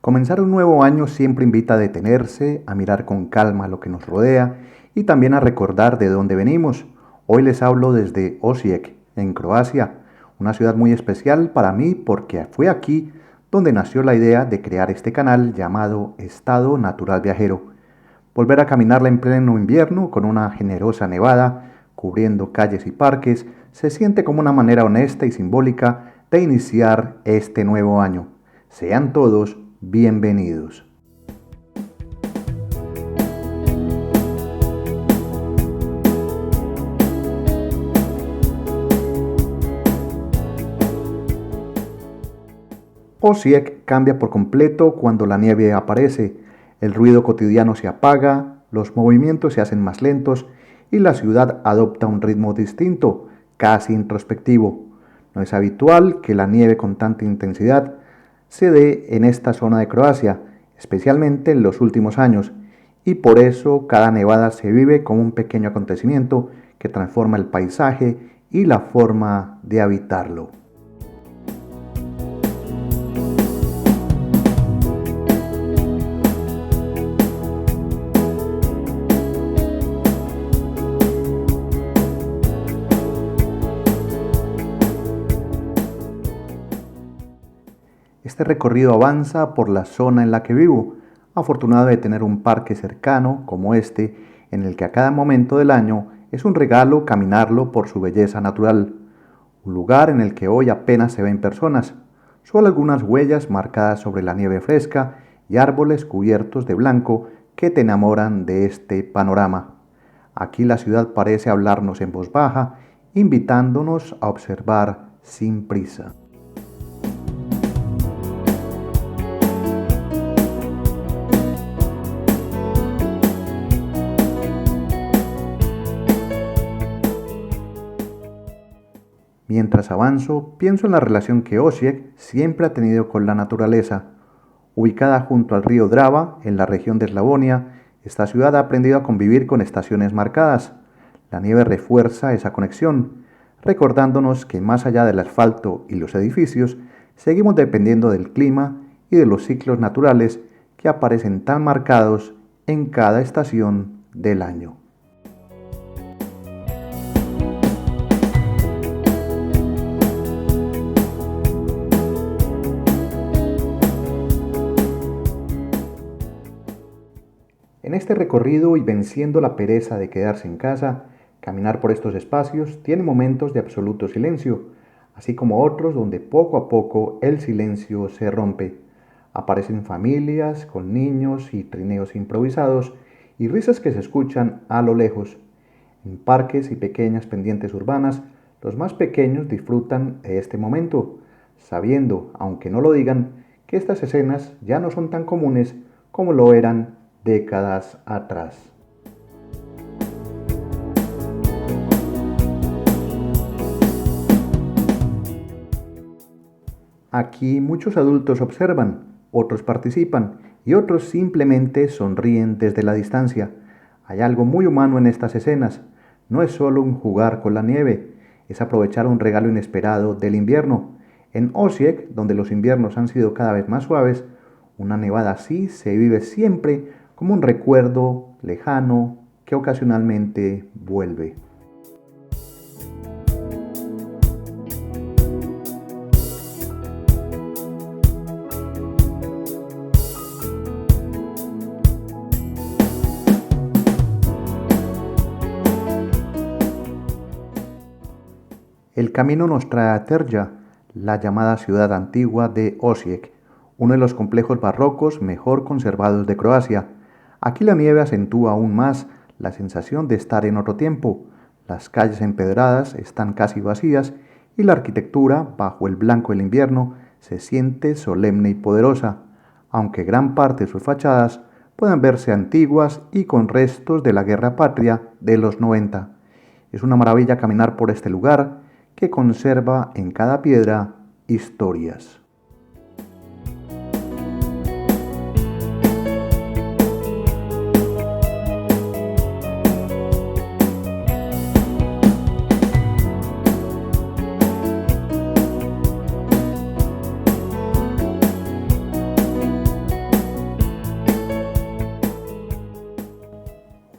Comenzar un nuevo año siempre invita a detenerse, a mirar con calma lo que nos rodea y también a recordar de dónde venimos. Hoy les hablo desde Osijek, en Croacia, una ciudad muy especial para mí porque fue aquí donde nació la idea de crear este canal llamado Estado Natural Viajero. Volver a caminarla en pleno invierno con una generosa nevada, cubriendo calles y parques, se siente como una manera honesta y simbólica de iniciar este nuevo año. Sean todos bienvenidos. Osijek cambia por completo cuando la nieve aparece, el ruido cotidiano se apaga, los movimientos se hacen más lentos y la ciudad adopta un ritmo distinto, casi introspectivo. No es habitual que la nieve con tanta intensidad se dé en esta zona de Croacia, especialmente en los últimos años, y por eso cada nevada se vive como un pequeño acontecimiento que transforma el paisaje y la forma de habitarlo. Este recorrido avanza por la zona en la que vivo, afortunado de tener un parque cercano como este, en el que a cada momento del año es un regalo caminarlo por su belleza natural. Un lugar en el que hoy apenas se ven personas, solo algunas huellas marcadas sobre la nieve fresca y árboles cubiertos de blanco que te enamoran de este panorama. Aquí la ciudad parece hablarnos en voz baja, invitándonos a observar sin prisa. Mientras avanzo, pienso en la relación que Osijek siempre ha tenido con la naturaleza. Ubicada junto al río Drava, en la región de Eslavonia, esta ciudad ha aprendido a convivir con estaciones marcadas. La nieve refuerza esa conexión, recordándonos que más allá del asfalto y los edificios, seguimos dependiendo del clima y de los ciclos naturales que aparecen tan marcados en cada estación del año. En este recorrido y venciendo la pereza de quedarse en casa, caminar por estos espacios tiene momentos de absoluto silencio, así como otros donde poco a poco el silencio se rompe. Aparecen familias con niños y trineos improvisados y risas que se escuchan a lo lejos. En parques y pequeñas pendientes urbanas, los más pequeños disfrutan de este momento, sabiendo, aunque no lo digan, que estas escenas ya no son tan comunes como lo eran décadas atrás. Aquí muchos adultos observan, otros participan y otros simplemente sonríen desde la distancia. Hay algo muy humano en estas escenas. No es solo un jugar con la nieve, es aprovechar un regalo inesperado del invierno. En Osijek, donde los inviernos han sido cada vez más suaves, una nevada así se vive siempre como un recuerdo lejano que ocasionalmente vuelve. El camino nos trae a Terja, la llamada ciudad antigua de Osijek, uno de los complejos barrocos mejor conservados de Croacia. Aquí la nieve acentúa aún más la sensación de estar en otro tiempo. Las calles empedradas están casi vacías y la arquitectura, bajo el blanco del invierno, se siente solemne y poderosa, aunque gran parte de sus fachadas puedan verse antiguas y con restos de la guerra patria de los 90. Es una maravilla caminar por este lugar que conserva en cada piedra historias.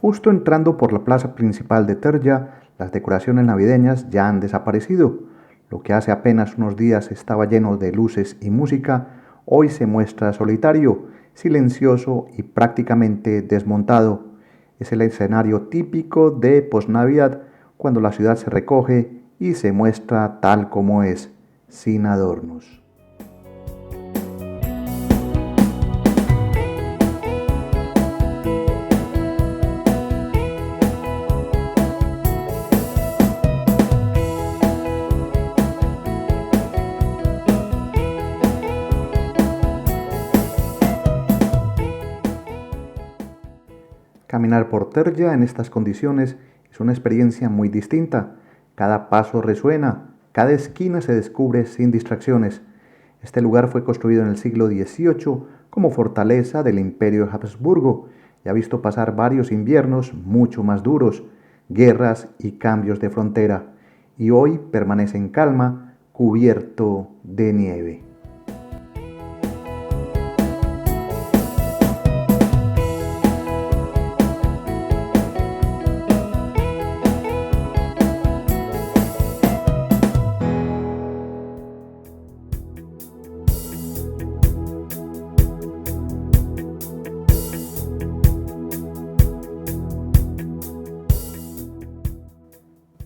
Justo entrando por la plaza principal de Terja, las decoraciones navideñas ya han desaparecido. Lo que hace apenas unos días estaba lleno de luces y música, hoy se muestra solitario, silencioso y prácticamente desmontado. Es el escenario típico de posnavidad, cuando la ciudad se recoge y se muestra tal como es, sin adornos. Caminar por Terja en estas condiciones es una experiencia muy distinta. Cada paso resuena, cada esquina se descubre sin distracciones. Este lugar fue construido en el siglo XVIII como fortaleza del Imperio de Habsburgo y ha visto pasar varios inviernos mucho más duros, guerras y cambios de frontera, y hoy permanece en calma, cubierto de nieve.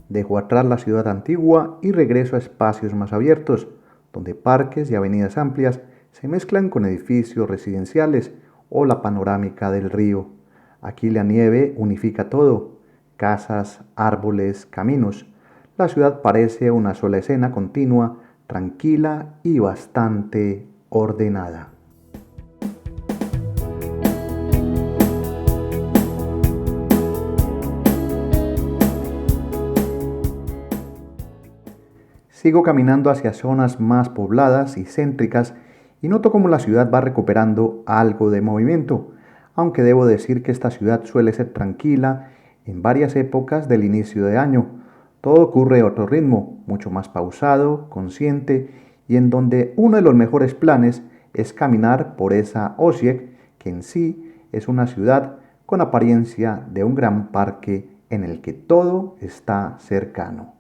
Dejo atrás la ciudad antigua y regreso a espacios más abiertos, donde parques y avenidas amplias se mezclan con edificios residenciales o la panorámica del río. Aquí la nieve unifica todo: casas, árboles, caminos. La ciudad parece una sola escena continua, tranquila y bastante ordenada. Sigo caminando hacia zonas más pobladas y céntricas y noto cómo la ciudad va recuperando algo de movimiento, aunque debo decir que esta ciudad suele ser tranquila en varias épocas del inicio de año. Todo ocurre a otro ritmo, mucho más pausado, consciente, y en donde uno de los mejores planes es caminar por esa Osijek, que en sí es una ciudad con apariencia de un gran parque en el que todo está cercano.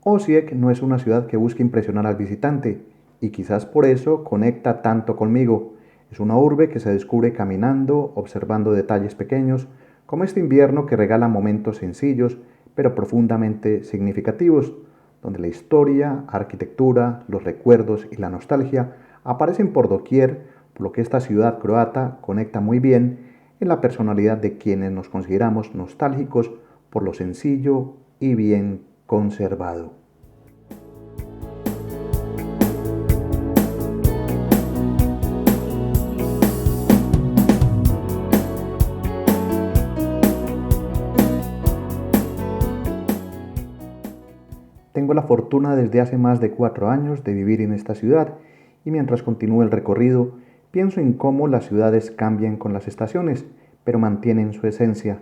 Osijek no es una ciudad que busque impresionar al visitante, y quizás por eso conecta tanto conmigo. Es una urbe que se descubre caminando, observando detalles pequeños, como este invierno que regala momentos sencillos, pero profundamente significativos, donde la historia, arquitectura, los recuerdos y la nostalgia aparecen por doquier, por lo que esta ciudad croata conecta muy bien en la personalidad de quienes nos consideramos nostálgicos por lo sencillo y bien conservado. Tengo la fortuna desde hace más de 4 años de vivir en esta ciudad, y mientras continúo el recorrido pienso en cómo las ciudades cambian con las estaciones, pero mantienen su esencia.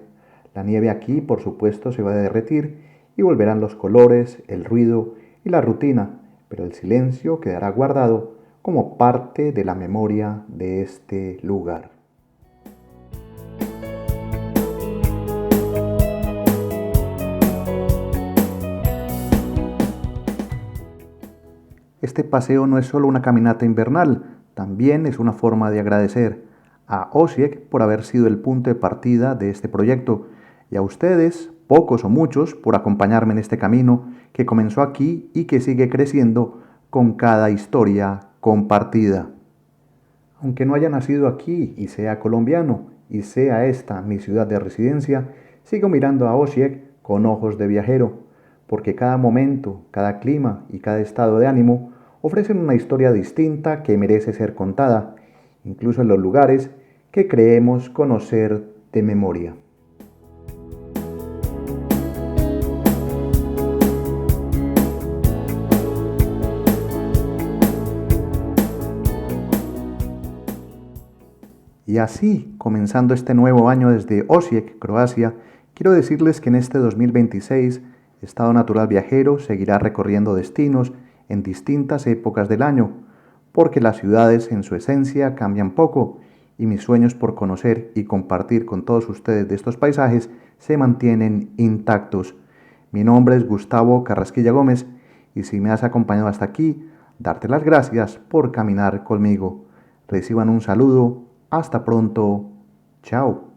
La nieve aquí, por supuesto, se va a derretir y volverán los colores, el ruido y la rutina, pero el silencio quedará guardado como parte de la memoria de este lugar. Este paseo no es solo una caminata invernal, también es una forma de agradecer a Osijek por haber sido el punto de partida de este proyecto, y a ustedes, pocos o muchos, por acompañarme en este camino que comenzó aquí y que sigue creciendo con cada historia compartida. Aunque no haya nacido aquí y sea colombiano y sea esta mi ciudad de residencia, sigo mirando a Osijek con ojos de viajero, porque cada momento, cada clima y cada estado de ánimo ofrecen una historia distinta que merece ser contada, incluso en los lugares que creemos conocer de memoria. Y así, comenzando este nuevo año desde Osijek, Croacia, quiero decirles que en este 2026, Estado Natural Viajero seguirá recorriendo destinos en distintas épocas del año, porque las ciudades en su esencia cambian poco y mis sueños por conocer y compartir con todos ustedes de estos paisajes se mantienen intactos. Mi nombre es Gustavo Carrasquilla Gómez y si me has acompañado hasta aquí, darte las gracias por caminar conmigo. Reciban un saludo, hasta pronto, chao.